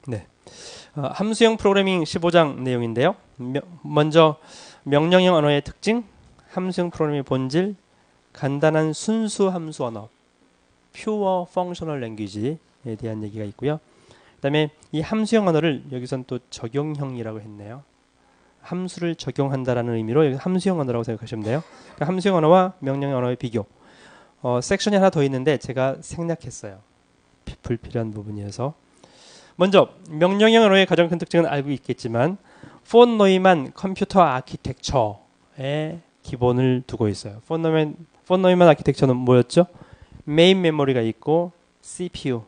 네. 함수형 프로그래밍 15장 내용인데요. 먼저 명령형 언어의 특징, 함수형 프로그래밍의 본질, 간단한 순수 함수 언어, Pure Functional Language에 대한 얘기가 있고요. 그다음에 이 함수형 언어를 여기선 또 적용형이라고 했네요. 함수를 적용한다라는 의미로 여기 함수형 언어라고 생각하시면 돼요. 그러니까 함수형 언어와 명령형 언어의 비교. 섹션이 하나 더 있는데 제가 생략했어요. 불필요한 부분이어서. 먼저 명령형 언어의 가장 큰 특징은 알고 있겠지만 폰 노이만 컴퓨터 아키텍처의 기본을 두고 있어요. 폰 노이만 아키텍처는 뭐였죠? 메인 메모리가 있고 CPU,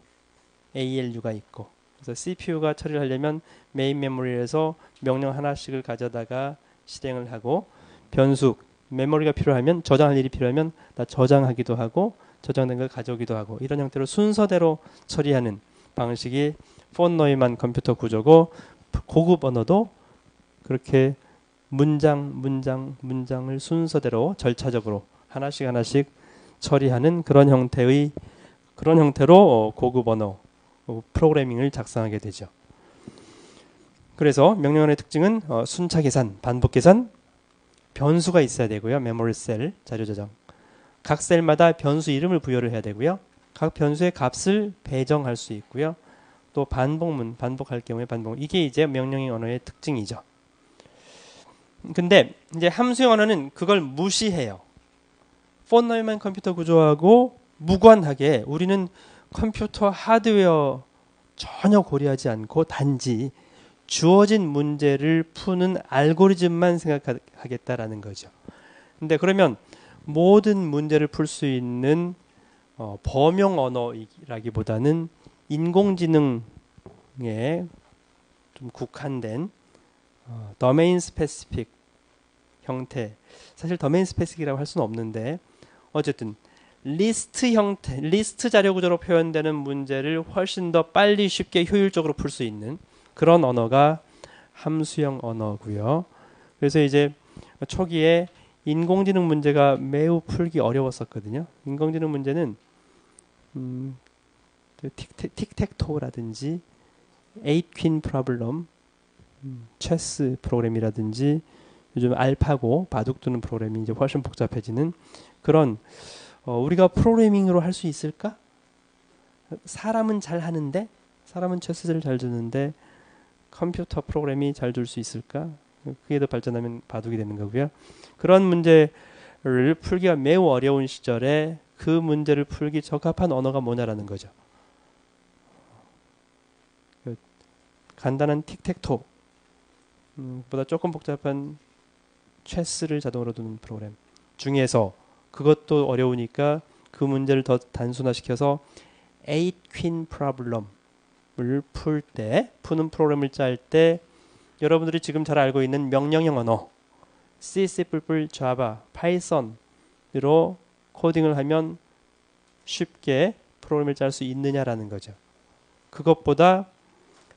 ALU가 있고, 그래서 CPU가 처리를 하려면 메인 메모리에서 명령 하나씩을 가져다가 실행을 하고, 변수 메모리가 필요하면 저장할 일이 필요하면 다 저장하기도 하고 저장된 걸 가져오기도 하고, 이런 형태로 순서대로 처리하는 방식이 폰 노이만 컴퓨터 구조고, 고급 언어도 그렇게 문장을 순서대로 절차적으로 하나씩 처리하는 그런 형태로 고급 언어 프로그래밍을 작성하게 되죠. 그래서 명령어의 특징은 순차 계산, 반복 계산, 변수가 있어야 되고요. 메모리 셀, 자료 저장. 각 셀마다 변수 이름을 부여를 해야 되고요. 각 변수의 값을 배정할 수 있고요. 또 반복할 경우에 반복. 이게 이제 명령형 언어의 특징이죠. 근데 이제 함수형 언어는 그걸 무시해요. 폰 노이만 컴퓨터 구조하고 무관하게 우리는 컴퓨터 하드웨어 전혀 고려하지 않고 단지 주어진 문제를 푸는 알고리즘만 생각하겠다라는 거죠. 근데 그러면 모든 문제를 풀 수 있는 범용 언어라기보다는 인공지능에 좀 국한된 도메인 스페시픽 형태, 사실 도메인 스페시픽이라고 할 수는 없는데 어쨌든 리스트 자료 구조로 표현되는 문제를 훨씬 더 빨리 쉽게 효율적으로 풀 수 있는 그런 언어가 함수형 언어고요. 그래서 이제 초기에 인공지능 문제가 매우 풀기 어려웠었거든요. 인공지능 문제는 틱택토라든지 8퀸 프로블럼, 체스 프로그램이라든지 요즘 알파고 바둑 두는 프로그램이 이제 훨씬 복잡해지는 그런 우리가 프로그래밍으로 할 수 있을까? 사람은 잘 하는데, 사람은 체스를 잘 두는데 컴퓨터 프로그램이 잘 둘 수 있을까? 그게 더 발전하면 바둑이 되는 거고요. 그런 문제를 풀기가 매우 어려운 시절에 그 문제를 풀기 적합한 언어가 뭐냐라는 거죠. 간단한 틱택토 보다 조금 복잡한 체스를 자동으로 두는 프로그램 중에서 그것도 어려우니까 그 문제를 더 단순화시켜서 8퀸 프로블럼을 푸는 프로그램을 짤 때 여러분들이 지금 잘 알고 있는 명령형 언어 C, C++, Java, 파이썬으로 코딩을 하면 쉽게 프로그램을 짤 수 있느냐라는 거죠. 그것보다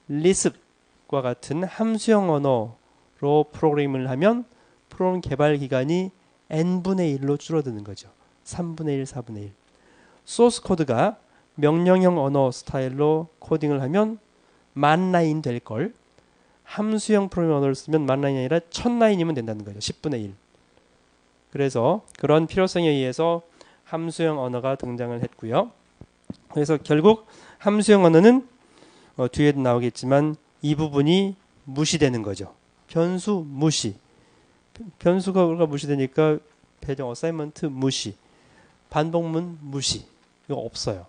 리스프과 같은 함수형 언어로 프로그램을 하면 프로그램 개발 기간이 n분의 1로 줄어드는 거죠. 3분의 1, 4분의 1. 소스 코드가 명령형 언어 스타일로 코딩을 하면 10,000라인 될 걸 함수형 프로그램 언어를 쓰면 10,000라인이 아니라 1,000라인이면 된다는 거죠. 10분의 1. 그래서 그런 필요성에 의해서 함수형 언어가 등장을 했고요. 그래서 결국 함수형 언어는 뒤에도 나오겠지만 이 부분이 무시되는 거죠. 변수 무시. 변수가 무시되니까 배정 어사이먼트 무시. 반복문 무시. 이거 없어요.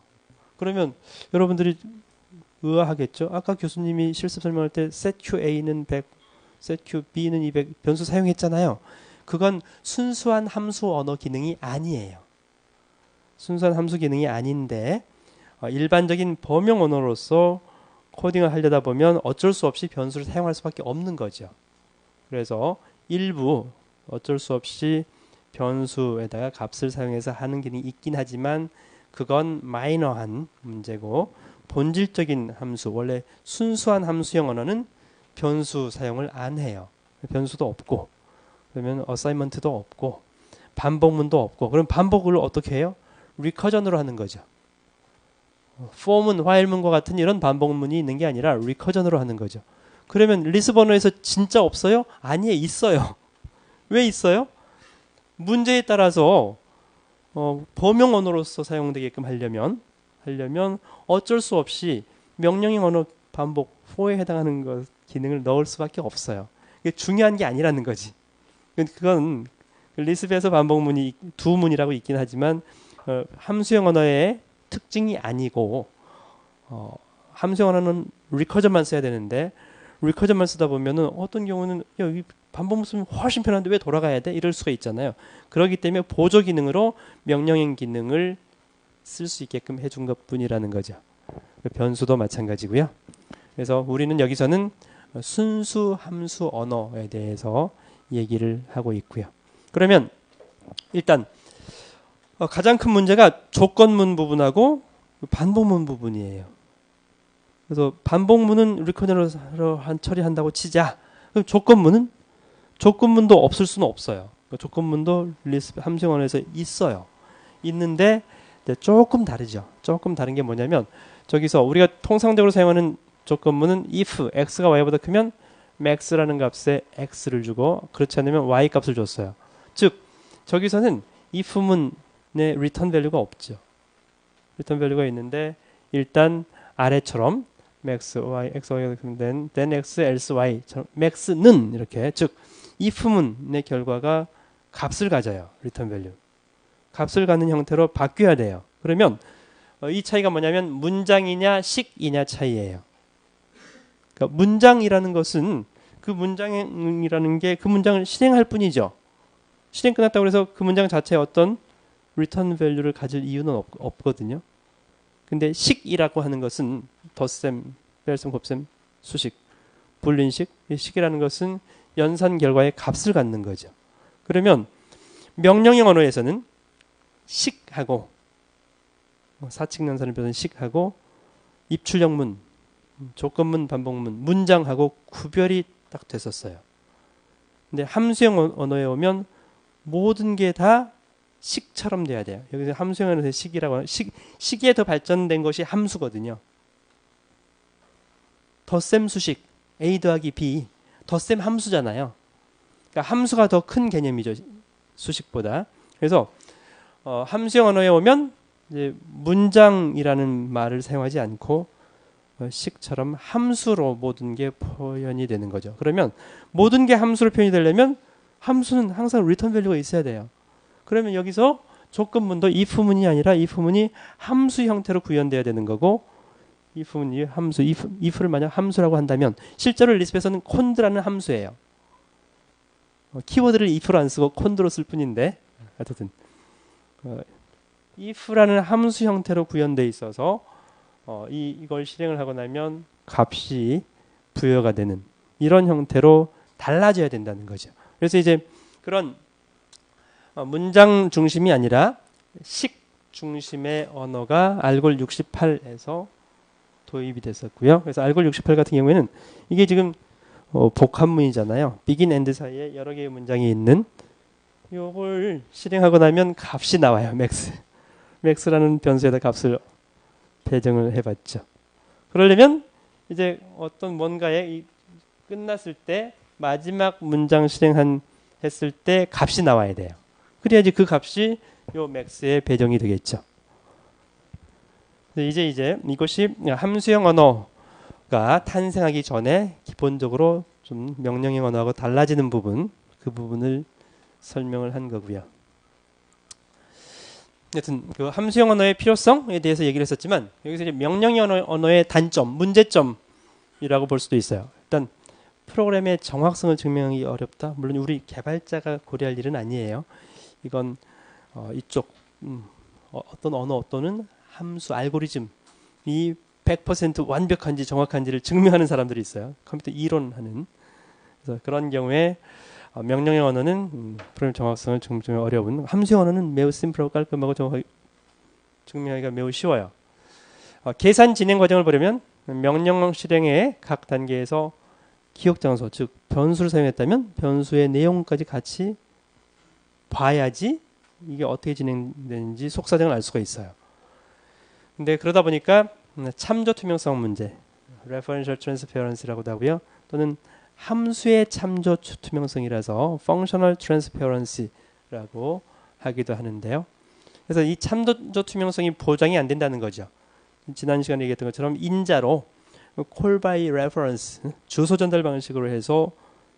그러면 여러분들이 의아하겠죠. 아까 교수님이 실습 설명할 때 setQA는 100, setQB는 200 변수 사용했잖아요. 그건 순수한 함수 언어 기능이 아니에요. 순수한 함수 기능이 아닌데 일반적인 범용 언어로서 코딩을 하려다 보면 어쩔 수 없이 변수를 사용할 수밖에 없는 거죠. 그래서 일부 어쩔 수 없이 변수에다가 값을 사용해서 하는 기능이 있긴 하지만 그건 마이너한 문제고 본질적인 함수, 원래 순수한 함수형 언어는 변수 사용을 안 해요. 변수도 없고 그러면 어사이먼트도 없고 반복문도 없고 그럼 반복을 어떻게 해요? 리커전으로 하는 거죠. for문, while문과 같은 이런 반복문이 있는 게 아니라 리커전으로 하는 거죠. 그러면 리스브 언어에서 진짜 없어요? 아니에요, 있어요. 왜 있어요? 문제에 따라서 범용 언어로서 사용되게끔 하려면 어쩔 수 없이 명령형 언어 반복 for에 해당하는 것 기능을 넣을 수밖에 없어요. 이게 중요한 게 아니라는 거지. 그건 리스브에서 반복문이 두 문이라고 있긴 하지만 함수형 언어의 특징이 아니고 함수형 언어는 리커전만 써야 되는데 리커전만 쓰다 보면은 어떤 경우는 여기 반복문 쓰면 훨씬 편한데 왜 돌아가야 돼? 이럴 수가 있잖아요. 그렇기 때문에 보조 기능으로 명령형 기능을 쓸 수 있게끔 해준 것뿐이라는 거죠. 변수도 마찬가지고요. 그래서 우리는 여기서는 순수 함수 언어에 대해서 얘기를 하고 있고요. 그러면 일단 가장 큰 문제가 조건문 부분하고 반복문 부분이에요. 그래서 반복문은 리커전으로 처리한다고 치자. 그럼 조건문도 없을 수는 없어요. 조건문도 리스브 함수형 언어에서 있어요. 있는데 조금 다르죠. 조금 다른 게 뭐냐면 저기서 우리가 통상적으로 사용하는 조건문은 if x가 y보다 크면 max라는 값에 x를 주고 그렇지 않으면 y 값을 줬어요. 즉 저기서는 if문에 return value가 없죠. return value가 있는데 일단 아래처럼 max y x y가 크면 then x else y max는 이렇게 즉 if문의 결과가 값을 가져요. return value. 값을 갖는 형태로 바뀌어야 돼요. 그러면 이 차이가 뭐냐면 문장이냐 식이냐 차이예요. 그러니까 문장이라는 것은 그 문장이라는 게 그 문장을 실행할 뿐이죠. 실행 끝났다고 해서 그 문장 자체에 어떤 return value를 가질 이유는 없거든요. 근데 식이라고 하는 것은 덧셈, 뺄셈, 곱셈, 수식, 불린식, 이 식이라는 것은 연산 결과의 값을 갖는 거죠. 그러면 명령형 언어에서는 식하고 사칙 연산을 표현한 식하고 입출형문, 조건문, 반복문, 문장하고 구별이 딱 됐었어요. 근데 함수형 언어에 오면 모든 게 다 식처럼 돼야 돼요. 여기서 함수형 언어에서 식이라고 하는 식에 더 발전된 것이 함수거든요. 덧셈 수식 A 더하기 B 덧셈 함수잖아요. 그러니까 함수가 더 큰 개념이죠. 수식보다. 그래서 함수형 언어에 오면 이제 문장이라는 말을 사용하지 않고 식처럼 함수로 모든 게 표현이 되는 거죠. 그러면 모든 게 함수로 표현이 되려면 함수는 항상 return value가 있어야 돼요. 그러면 여기서 조건문도 if문이 아니라 if문이 함수 형태로 구현돼야 되는 거고 if문이 함수, if를 만약 함수라고 한다면 실제로 리스프에서는 콘드라는 함수예요. 키워드를 if로 안 쓰고 콘드로 쓸 뿐인데 어쨌든 if라는 함수 형태로 구현돼 있어서 이걸 실행을 하고 나면 값이 부여가 되는 이런 형태로 달라져야 된다는 거죠. 그래서 이제 그런 문장 중심이 아니라 식 중심의 언어가 알골 68에서 도입이 됐었고요. 그래서 알골 68 같은 경우에는 이게 지금 복합문이잖아요. begin, end 사이에 여러 개의 문장이 있는 요걸 실행하고 나면 값이 나와요. max라는 변수에다 값을 배정을 해봤죠. 그러려면 이제 어떤 뭔가에 끝났을 때 마지막 문장 실행했을 때 값이 나와야 돼요. 그래야지 그 값이 요 max에 배정이 되겠죠. 이제 이것이 함수형 언어가 탄생하기 전에 기본적으로 좀 명령형 언어하고 달라지는 부분, 그 부분을 설명을 한 거고요. 여튼 그 함수형 언어의 필요성에 대해서 얘기를 했었지만 여기서 이제 명령형 언어의 단점, 문제점이라고 볼 수도 있어요. 일단 프로그램의 정확성을 증명하기 어렵다. 물론 우리 개발자가 고려할 일은 아니에요. 이건 이쪽 어떤 언어 또는 함수 알고리즘이 100% 완벽한지 정확한지를 증명하는 사람들이 있어요. 컴퓨터 이론하는. 그래서 그런 경우에 명령형 언어는 프로그램 정확성을 증명하기 어려운, 함수형 언어는 매우 심플하고 깔끔하고 정확하게 증명하기가 매우 쉬워요. 계산 진행 과정을 보려면 명령 실행의 각 단계에서 기억 장소, 즉 변수를 사용했다면 변수의 내용까지 같이 봐야지 이게 어떻게 진행되는지 속사정을 알 수가 있어요. 근데 그러다 보니까 참조 투명성 문제, referential transparency라고도 하고요. 또는 함수의 참조 투명성이라서 functional transparency라고 하기도 하는데요. 그래서 이 참조 투명성이 보장이 안 된다는 거죠. 지난 시간에 얘기했던 것처럼 인자로 call by reference, 주소 전달 방식으로 해서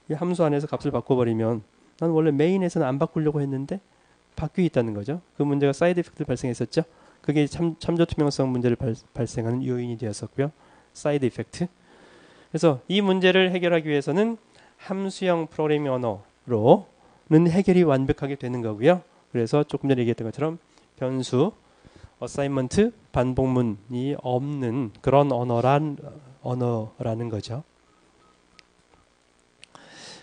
이 함수 안에서 값을 바꿔버리면 난 원래 메인에서는 안 바꾸려고 했는데 바뀌어 있다는 거죠. 그 문제가 사이드 이펙트를 발생했었죠. 그게 참조 투명성 문제를 발생하는 요인이 되었었고요. 사이드 이펙트. 그래서 이 문제를 해결하기 위해서는 함수형 프로그래밍 언어로는 해결이 완벽하게 되는 거고요. 그래서 조금 전에 얘기했던 것처럼 변수, 어사인먼트, 반복문이 없는 그런 언어라는 거죠.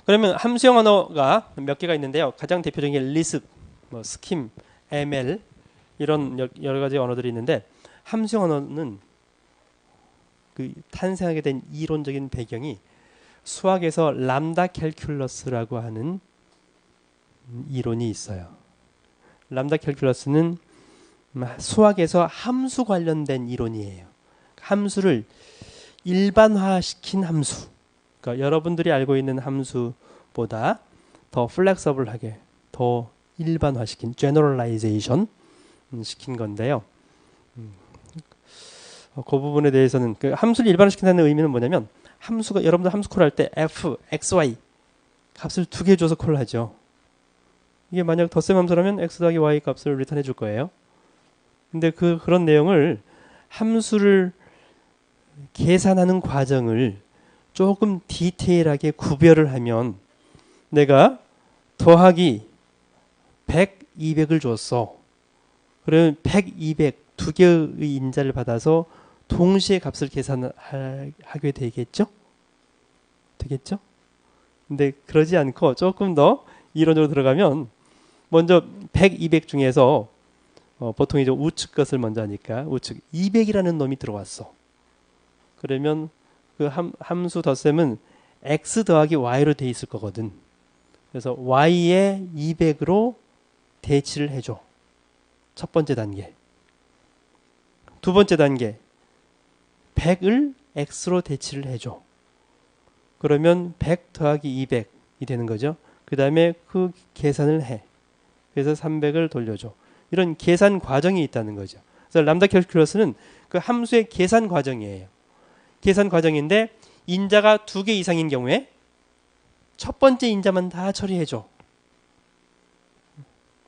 그러면 함수형 언어가 몇 개가 있는데요. 가장 대표적인 게 리스p, 스킴, ML 이런 여러 가지 언어들이 있는데 함수형 언어는 그 탄생하게 된 이론적인 배경이 수학에서 람다 캘큘러스라고 하는 이론이 있어요. 람다 캘큘러스는 수학에서 함수 관련된 이론이에요. 함수를 일반화시킨 함수. 그러니까 여러분들이 알고 있는 함수보다 더 플렉서블하게, 더 일반화시킨, 제너럴라이제이션 시킨 건데요. 그 부분에 대해서는 그 함수를 일반화시킨다는 의미는 뭐냐면 함수가 여러분들 함수 콜할 때 f, x, y 값을 두 개 줘서 콜하죠. 이게 만약 덧셈 함수라면 x 더하기 y 값을 리턴해 줄 거예요. 근데 그런 내용을 함수를 계산하는 과정을 조금 디테일하게 구별을 하면 내가 더하기 100, 200을 줬어. 그러면 100, 200 두 개의 인자를 받아서 동시에 값을 계산하게 되겠죠? 되겠죠? 근데 그러지 않고 조금 더 이론으로 들어가면 먼저 100, 200 중에서 보통 이제 우측 것을 먼저 하니까 우측 200이라는 놈이 들어왔어. 그러면 그 함수 덧셈은 x 더하기 y로 돼 있을 거거든. 그래서 y에 200으로 대치를 해줘. 첫 번째 단계. 두 번째 단계. 100을 x로 대치를 해줘. 그러면 100 더하기 200이 되는 거죠. 그 다음에 그 계산을 해. 그래서 300을 돌려줘. 이런 계산 과정이 있다는 거죠. 그래서 람다 캘큘러스는 그 함수의 계산 과정이에요. 계산 과정인데 인자가 2개 이상인 경우에 첫 번째 인자만 다 처리해줘.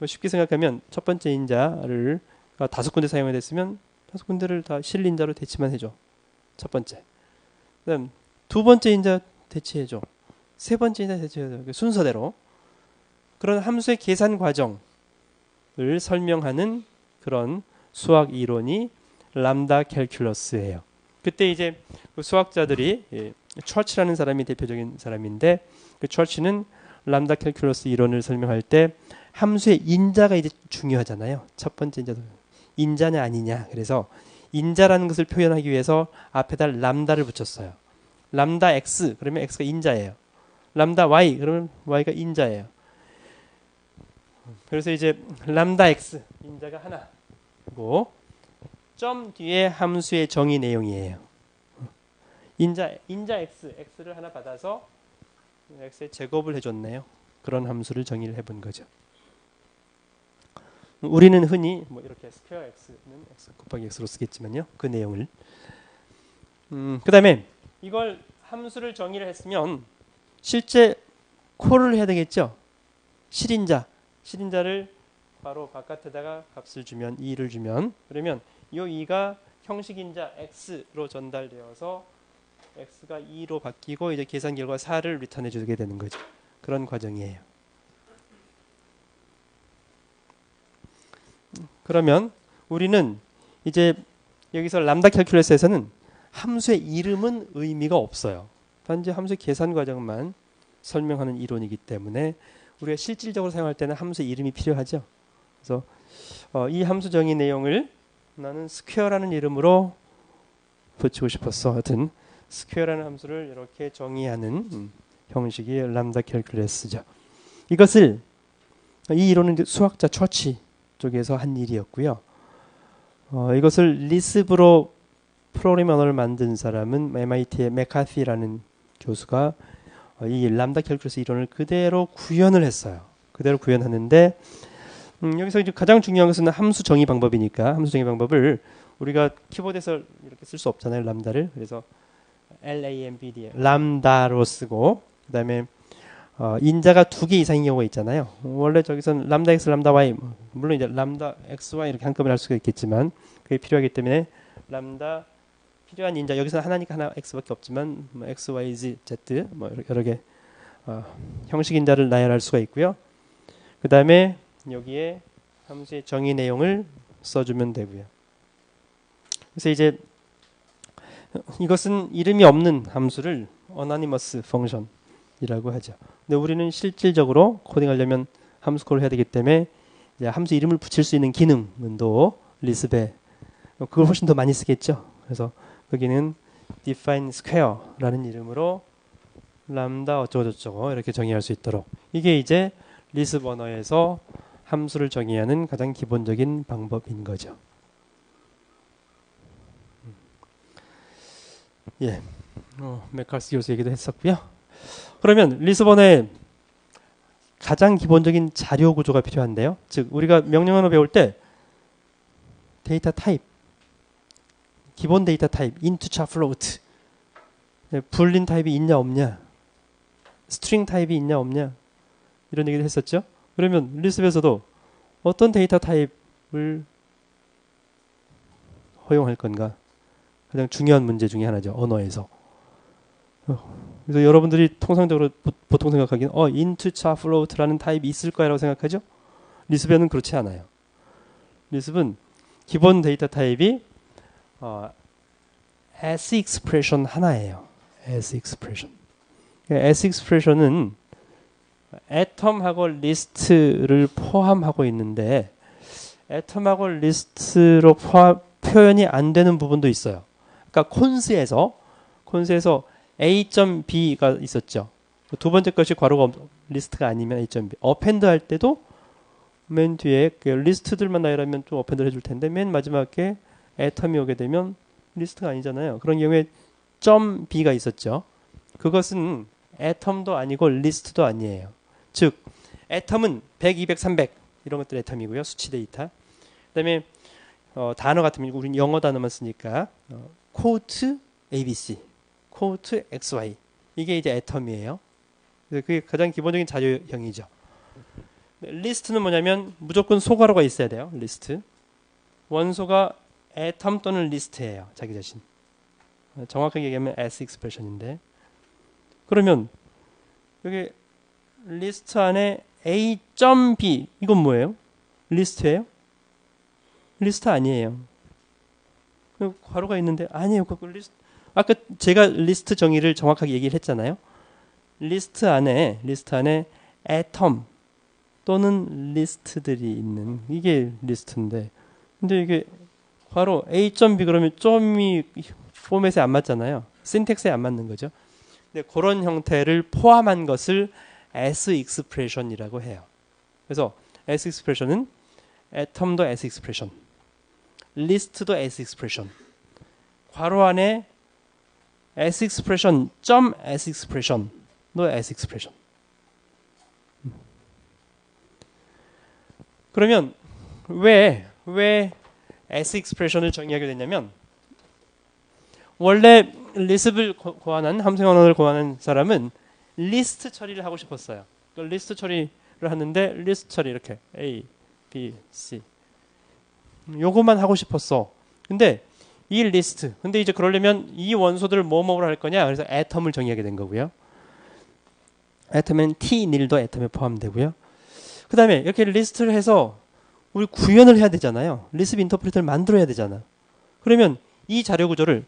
쉽게 생각하면 첫 번째 인자를 5군데 사용이 됐으면 5군데를 다 실인자로 대치만 해줘. 첫 번째. 그다음 두 번째 인자 대치해줘. 세 번째 인자 대치해줘. 순서대로. 그런 함수의 계산 과정을 설명하는 그런 수학 이론이 람다 캘큘러스예요. 그때 이제 그 수학자들이 처치라는 사람이 대표적인 사람인데 그 처치는 람다 캘큘러스 이론을 설명할 때 함수의 인자가 이제 중요하잖아요. 첫 번째 인자냐 아니냐. 그래서 인자라는 것을 표현하기 위해서 앞에다 람다를 붙였어요. 람다 x 그러면 x가 인자예요. 람다 y 그러면 y가 인자예요. 그래서 이제 람다 x 인자가 하나고 점 뒤에 함수의 정의 내용이에요. 인자 x를 하나 받아서 x의 제곱을 해줬네요. 그런 함수를 정의를 해본 거죠. 우리는 흔히 뭐 이렇게 스퀘어 x는 x 곱하기 x로 쓰겠지만요. 그 내용을. 그 다음에 이걸 함수를 정의를 했으면 실제 콜을 해야 되겠죠. 실인자를 바로 바깥에다가 값을 주면 2를 주면 그러면 이 2가 형식인자 x로 전달되어서 x가 2로 바뀌고 이제 계산 결과 4를 리턴해 주게 되는 거죠. 그런 과정이에요. 그러면 우리는 이제 여기서 람다 캘큘러스에서는 함수의 이름은 의미가 없어요. 단지 함수의 계산 과정만 설명하는 이론이기 때문에 우리가 실질적으로 사용할 때는 함수의 이름이 필요하죠. 그래서 이 함수 정의 내용을 나는 스퀘어라는 이름으로 붙이고 싶었어. 하여튼 스퀘어라는 함수를 이렇게 정의하는 형식이 람다 캘큘러스죠. 이 이론은 수학자 처치 쪽에서 한 일이었고요. 이것을 리스브로 프로그래밍 언어를 만든 사람은 MIT의 맥카티라는 교수가 이 람다 캘큘러스 이론을 그대로 구현을 했어요. 그대로 구현하는데 여기서 이제 가장 중요한 것은 함수 정의 방법이니까 함수 정의 방법을 우리가 키보드에서 이렇게 쓸 수 없잖아요. 람다를. 그래서 LAMBD 람다로 쓰고 그다음에 인자가 2개 이상인 경우가 있잖아요. 원래 저기서는 람다 x, 람다 y 물론 이제 람다 x, y 이렇게 한꺼번에 할 수가 있겠지만 그게 필요하기 때문에 람다 필요한 인자 여기서 하나니까 하나 x밖에 없지만 뭐 x, y, z, 뭐 여러 개 형식 인자를 나열할 수가 있고요. 그 다음에 여기에 함수의 정의 내용을 써주면 되고요. 그래서 이제 이것은 이름이 없는 함수를 anonymous function이라고 하죠. 근데 우리는 실질적으로 코딩하려면 함수 콜을 해야 되기 때문에 이제 함수 이름을 붙일 수 있는 기능은 또 리스베 그걸 훨씬 더 많이 쓰겠죠. 그래서 여기는 define square라는 이름으로 람다 어쩌고저쩌고 이렇게 정의할 수 있도록 이게 이제 리스브 언어에서 함수를 정의하는 가장 기본적인 방법인 거죠. 예, 맥칼스 교수 얘기도 했었고요. 그러면 리스브 언어에 가장 기본적인 자료 구조가 필요한데요. 즉 우리가 명령 언어 배울 때 데이터 타입, 기본 데이터 타입, int, char, float, 불린 타입이 있냐 없냐, 스트링 타입이 있냐 없냐 이런 얘기를 했었죠. 그러면 리스브에서도 어떤 데이터 타입을 허용할 건가 가장 중요한 문제 중에 하나죠. 언어에서. 그래서 여러분들이 통상적으로 보통 생각하기는 int, char, float라는 타입이 있을 거라고 생각하죠. 리스브에는 그렇지 않아요. 리스브는 기본 데이터 타입이 S expression 하나예요. S expression. S expression은 atom하고 list를 포함하고 있는데 atom하고 list로 표현이 안 되는 부분도 있어요. 그러니까 콘스에서 A.B가 있었죠. 두 번째 것이 괄호가 리스트가 아니면 A.B. 어펜드 할 때도 맨 뒤에 리스트들만 나열하면 좀 어펜드를 해줄 텐데 맨 마지막에 애텀이 오게 되면 리스트가 아니잖아요. 그런 경우에 .b가 있었죠. 그것은 애텀도 아니고 리스트도 아니에요. 즉 애텀은 100, 200, 300 이런 것들 애텀이고요. 수치 데이터. 그다음에 단어 같은 경우 우리는 영어 단어만 쓰니까 quote ABC, quote XY 이게 이제 애텀이에요. 그래서 그게 가장 기본적인 자료형이죠. 리스트는 뭐냐면 무조건 소괄호가 있어야 돼요. 리스트. 원소가 애텀 또는 리스트예요. 자기 자신. 정확하게 얘기하면 S expression인데. 그러면 여기 리스트 안에 A.B 이건 뭐예요? 리스트예요? 리스트 아니에요. 괄호가 있는데 아니에요. 그 리스트. 아까 제가 리스트 정의를 정확하게 얘기를 했잖아요. 리스트 안에 애텀 또는 리스트들이 있는 이게 리스트인데 근데 이게 괄호 A.B 그러면 점이 포맷에 안 맞잖아요. 신텍스에 안 맞는 거죠. 근데 그런 형태를 포함한 것을 S expression이라고 해요. 그래서 S expression은 애텀도 S expression, 리스트도 S expression, 괄호 안에 S expression, S expression도 S expression. 그러면 왜 S expression을 정의하게 됐냐면 원래 리스트를 고안한 함수 언어를 고안한 사람은 리스트 처리를 하고 싶었어요. 리스트 처리를 하는데 리스트 처리 이렇게 A, B, C 요것만 하고 싶었어. 근데 이 리스트 근데 이제 그러려면 이 원소들을 뭐뭐로 할 거냐 그래서 애텀을 정의하게 된 거고요. 애텀은 T, 닐도 애텀에 포함되고요. 그 다음에 이렇게 리스트를 해서 우리 구현을 해야 되잖아요. 리스트 인터프리터를 만들어야 되잖아. 그러면 이 자료 구조를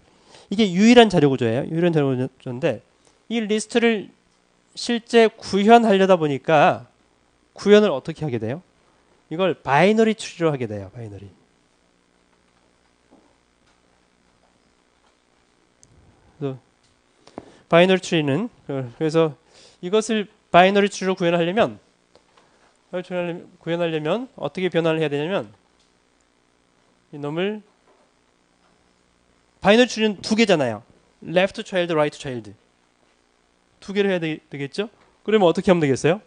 이게 유일한 자료 구조예요. 유일한 자료 구조인데 이 리스트를 실제 구현하려다 보니까 구현을 어떻게 하게 돼요? 이걸 바이너리 트리로 하게 돼요. 바이너리. 바이너리 트리는 그래서 이것을 바이너리 트리로 구현하려면 어떻게 변환을 해야 되냐면 이놈을 바이너리 추리는 두 개잖아요. left child, right child. 두 개를 해야 되겠죠? 그러면 어떻게 하면 되겠어요?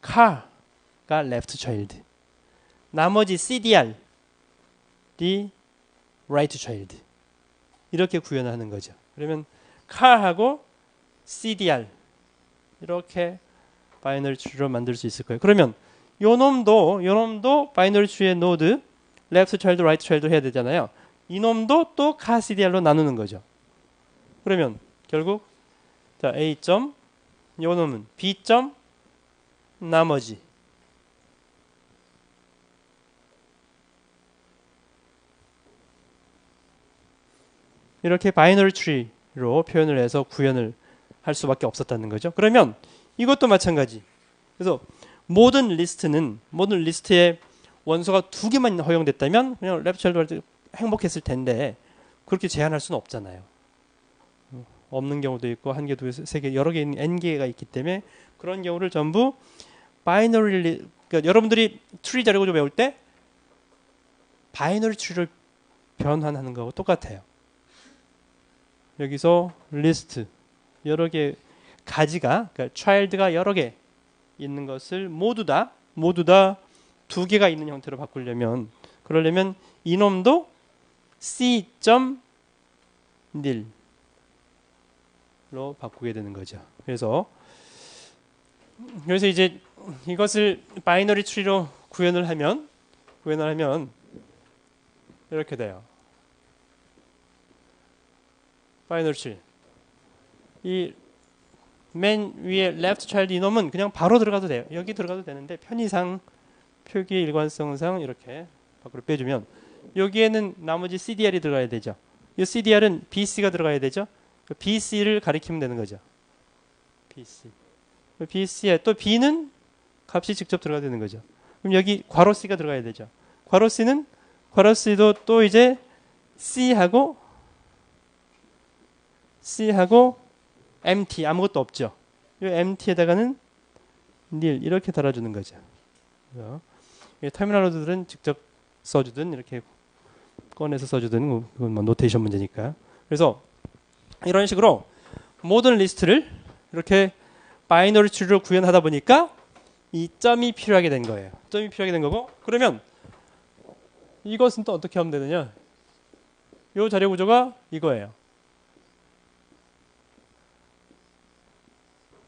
car가 left child. 나머지 CDR이 right child. 이렇게 구현을 하는 거죠. 그러면 car하고 CDR 이렇게 바이너리 추리로 만들 수 있을 거예요. 그러면 요 놈도 바이너리 추리의 노드 left child, right child 해야 되잖아요. 이 놈도 또 car CDR로 나누는 거죠. 그러면 결국 자 A 점, 요 놈은 B 점, 나머지 이렇게 바이너리 트리로 표현을 해서 구현을 할 수밖에 없었다는 거죠. 그러면 이것도 마찬가지. 그래서 모든 리스트의 원소가 두 개만 허용됐다면 그냥 랩 차일드 행복했을 텐데 그렇게 제한할 수는 없잖아요. 없는 경우도 있고 한 개, 두 개, 세 개, 여러 개 있는 n 개가 있기 때문에 그런 경우를 전부 바이너리 그러니까 여러분들이 트리 자료구조 배울 때 바이너리 트리를 변환하는 거하고 똑같아요. 여기서 리스트 여러 개 가지가 그러니까 child가 여러 개 있는 것을 모두 다 두 개가 있는 형태로 그러려면 이놈도 c.nil로 바꾸게 되는 거죠. 그래서 이제 이것을 바이너리 트리로 구현을 하면 이렇게 돼요. 바이너리 트리. 이 맨 위에 left child 이놈은 그냥 바로 들어가도 돼요. 여기 들어가도 되는데 편의상 표기의 일관성상 이렇게 밖으로 빼주면 여기에는 나머지 CDR이 들어가야 되죠. 이 CDR은 BC가 들어가야 되죠. BC를 가리키면 되는 거죠. BC에 또 B는 값이 직접 들어가야 되는 거죠. 그럼 여기 괄호 C가 들어가야 되죠. 괄호 C도 또 이제 C하고 MT 아무것도 없죠. 이 MT에다가는 nil 이렇게 달아주는 거죠. 터미널 노드들은 직접 써주든 이렇게 꺼내서 써주든 그건 뭐 노테이션 문제니까. 그래서 이런 식으로 모든 리스트를 이렇게 바이너리 트리로 구현하다 보니까 이 점이 필요하게 된 거예요. 점이 필요하게 된 거고 그러면 이것은 또 어떻게 하면 되느냐? 이 자료 구조가 이거예요.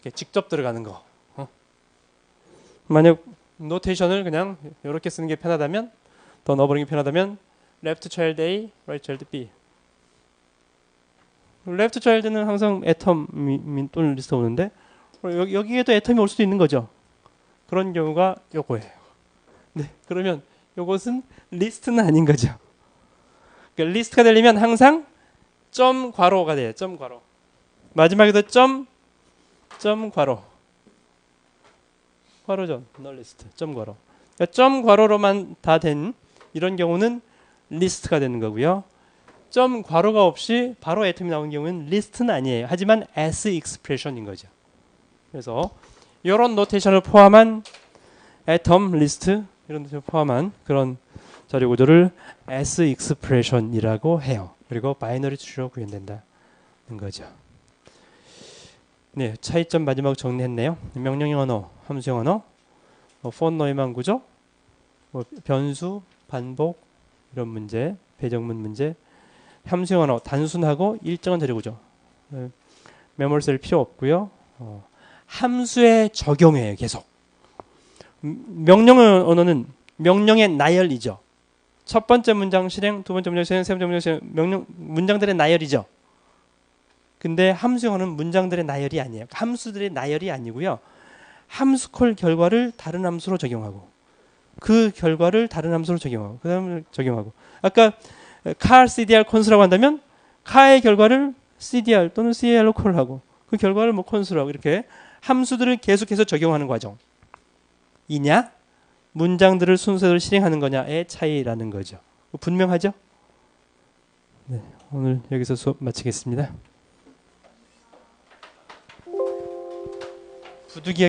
이렇게 직접 들어가는 거. 만약 노테이션을 그냥 이렇게 쓰는 게 편하다면 더 넣어버리는 게 편하다면 left child A, right child B. left child는 항상 애텀 또는 리스트 오는데 여기에도 애텀이 올 수도 있는 거죠. 그런 경우가 요거예요. 네, 그러면 요것은 리스트는 아닌 거죠. 그러니까 리스트가 되려면 항상 점 괄호가 돼요. 점 괄호. 마지막에도 점 괄호. 괄호죠. 널리스트. 점 괄호. 그러니까 점 괄호로만 다 된 이런 경우는 리스트가 되는 거고요. 점 괄호가 없이 바로 애텀이 나오는 경우는 리스트는 아니에요. 하지만 as expression인 거죠. 그래서 이런 노테이션을 포함한 애텀, 리스트 이런 노테이션을 포함한 그런 자료 구조를 as expression이라고 해요. 그리고 바이너리 트리로 구현된다는 거죠. 네, 차이점 마지막 정리했네요. 명령형 언어, 함수형 언어, 폰 노이만 구조, 변수, 반복 이런 문제, 배정문 문제, 함수형 언어 단순하고 일정한 자료 구조. 메모리 셀 필요 없고요. 함수에 적용해요, 계속. 명령형 언어는 명령의 나열이죠. 첫 번째 문장 실행, 두 번째 문장 실행, 세 번째 문장 실행, 문장들의 나열이죠. 근데 함수형은 문장들의 나열이 아니에요. 함수들의 나열이 아니고요. 함수 콜 결과를 다른 함수로 적용하고 그 결과를 다른 함수로 적용하고 그 다음에 적용하고 아까 car CDR 콘수라고 한다면 car의 결과를 CDR 또는 CAR로 콜하고 그 결과를 뭐 콘수로 하고 이렇게 함수들을 계속해서 적용하는 과정이냐 문장들을 순서대로 실행하는 거냐의 차이라는 거죠. 분명하죠? 네, 오늘 여기서 수업 마치겠습니다. 부득이